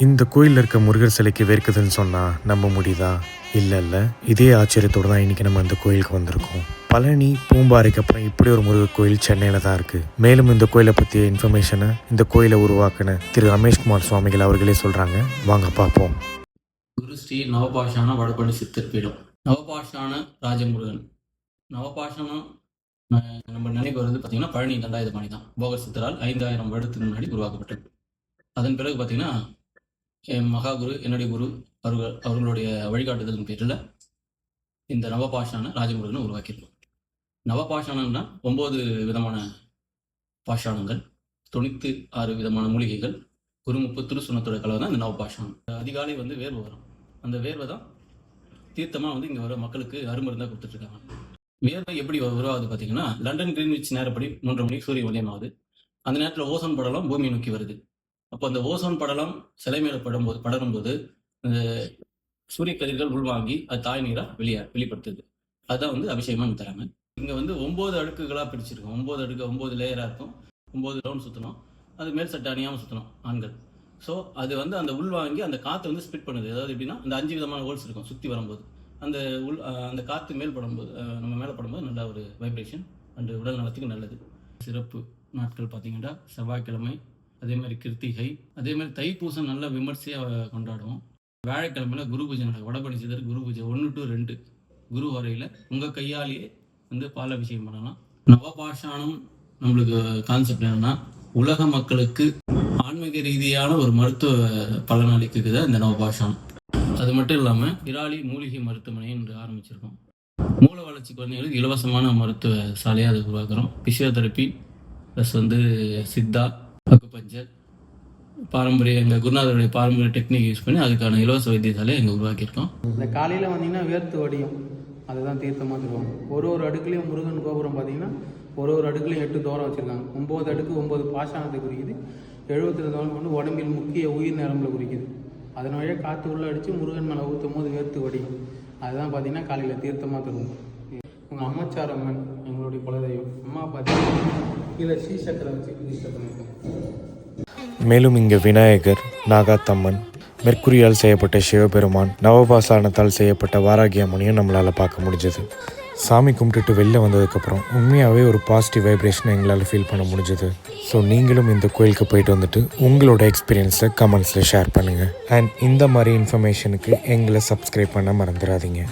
இந்த கோயிலில் இருக்க முருகர் சிலைக்கு வேர்க்குதுன்னு சொன்னால் நம்ப முடியுதா? இல்லை, இதே ஆச்சரியத்தோடு தான் இன்றைக்கி நம்ம இந்த கோயிலுக்கு வந்திருக்கோம். பழனி பூம்பாறைக்கு அப்புறம் இப்படி ஒரு முருகர் கோயில் சென்னையில் தான் இருக்குது. மேலும் இந்த கோயிலை பற்றிய இன்ஃபர்மேஷனை இந்த கோயிலை உருவாக்கின திரு ரமேஷ்குமார் சுவாமிகள் அவர்களே சொல்கிறாங்க. வாங்க பார்ப்போம். குரு ஸ்ரீ நவபாஷான வடபழனி சித்தர் பீடம். நவபாஷான ராஜமுருகன். நவபாஷானம் நம்ம நினைவு வருது பார்த்தீங்கன்னா பழனி தண்டாயுதபாணி தான். போக சித்தரால் 5000 வருடத்துக்கு முன்னாடி உருவாக்கப்பட்டது. அதன் பிறகு பார்த்தீங்கன்னா என் மகாகுரு, என்னுடைய குரு அவர்களுடைய வழிகாட்டுதலின் பேரில் இந்த நவபாஷான ராஜமுருகனை உருவாக்கியிருக்கோம். நவபாஷானம்னா 9 விதமான பாஷாணங்கள், 96 விதமான மூலிகைகள், குரு 30 திருசுனத்தோட கலவை தான் இந்த நவபாஷானம். அதிகாலை வேர்வை வரும். அந்த வேர்வை தான் தீர்த்தமாக இங்கே வர மக்களுக்கு அருமருந்தாக கொடுத்துட்ருக்காங்க. வேர்வை எப்படி உருவாகுது பார்த்தீங்கன்னா, லண்டன் கிரீன்விச் நேரப்படி 3:30 மணிக்கு சூரிய உதயமாகுது. அந்த நேரத்தில் ஓசோன் படலம் பூமியை நோக்கி வருது. அப்போ அந்த ஓசோன் படலம் சிலை மேலே படரும்போது இந்த சூரிய கதிர்கள் உள்வாங்கி அது தாய் நீராக வெளிப்படுத்துது. அதுதான் அபிஷேகமாக தராங்க. இங்கே 9 அடுக்குகளாக பிரிச்சிருக்கோம். 9 அடுக்கு 9 லேயராக இருக்கும். 9 ரவுண்ட் சுற்றணும். அது மேல் சட்டை அணியாமல் சுற்றணும் ஆண்கள். ஸோ அது அந்த உள்வாங்கி அந்த காற்றை ஸ்பிட் பண்ணுது. அதாவது எப்படின்னா, அந்த 5 விதமான ஹோல்ஸ் இருக்கும் சுற்றி வரும்போது. அந்த காற்று மேல் படும்போது, நம்ம மேலே படும்போது நல்ல ஒரு வைப்ரேஷன் அண்ட் உடல் நலத்துக்கு நல்லது. சிறப்பு நாட்கள் பார்த்தீங்கன்னா செவ்வாய்க்கிழமை, அதே மாதிரி கிருத்திகை, அதே மாதிரி தைப்பூசம் நல்ல விமர்சையாக கொண்டாடுவோம். வியாழக்கிழமையில குரு பூஜை நடக்கும். வடபழனி சித்தர் குரு பூஜை 1 to 2 குரு வரையில் உங்கள் கையாலேயே பால் அபிஷேகம் பண்ணலாம். நவபாஷானம் நம்மளுக்கு கான்செப்ட் என்னன்னா, உலக மக்களுக்கு ஆன்மீக ரீதியான ஒரு மருத்துவ பலன் அளிக்குது இந்த நவபாஷானம். அது மட்டும் இல்லாமல் இராலி மூலிகை மருத்துவமனை என்று ஆரம்பிச்சிருக்கோம். மூல வளர்ச்சி குழந்தைகளுக்கு இலவசமான மருத்துவ சாலையாக அதை உருவாக்குறோம். பிசியோதெரப்பி ப்ளஸ் சித்தா, அக்குபஞ்சர், பாரம்பரிய எங்கள் குருநாதருடைய பாரம்பரிய டெக்னிக் யூஸ் பண்ணி அதுக்கான இலவச வைத்தியசாலையை எங்கள் உருவாக்கியிருக்கோம். இந்த காலையில் வந்தீங்கன்னா வேர்த்து வடியும், அதுதான் தீர்த்தமாக தருவாங்க. ஒரு அடுக்குலையும் முருகன் கோபுரம் பார்த்தீங்கன்னா ஒரு அடுக்குலையும் 8 தோரம் வச்சுருக்காங்க. 9 அடுக்கு 9 பாஷாணத்தை குறிக்குது. 72 தோரம் உடம்பில் முக்கிய உயிர் நரம்பில் குறிக்குது. அதன் வழியாக காற்று உள்ளே அடித்து முருகன் மேலே ஊற்றும் போது வேர்த்து வடியும். அதுதான் பார்த்தீங்கன்னா காலையில் தீர்த்தமாக தருவோம். உங்கள் அம்மச்சார் அம்மன் எங்களுடைய குலதெய்வம். அம்மா பார்த்தீங்கன்னா கீழே ஸ்ரீசக்கரை வச்சு பிரதிஷ்டை பண்ணியிருக்கோம். மேலும் இங்கே விநாயகர், நாகாத்தம்மன், மெர்க்குரியால் செய்யப்பட்ட சிவபெருமான், நவபாசானத்தால் செய்யப்பட்ட வாராகி அம்மனையும் நம்மளால் பார்க்க முடிஞ்சது. சாமி கும்பிட்டுட்டு வெளில வந்ததுக்கப்புறம் உண்மையாகவே ஒரு பாசிட்டிவ் வைப்ரேஷன் எங்களால் ஃபீல் பண்ண முடிஞ்சது. ஸோ நீங்களும் இந்த கோயிலுக்கு போயிட்டு வந்துட்டு உங்களோட எக்ஸ்பீரியன்ஸை கமெண்ட்ஸில் ஷேர் பண்ணுங்கள். அண்ட் இந்த மாதிரி இன்ஃபர்மேஷனுக்கு எங்களை சப்ஸ்கிரைப் பண்ண மறந்துடாதீங்க.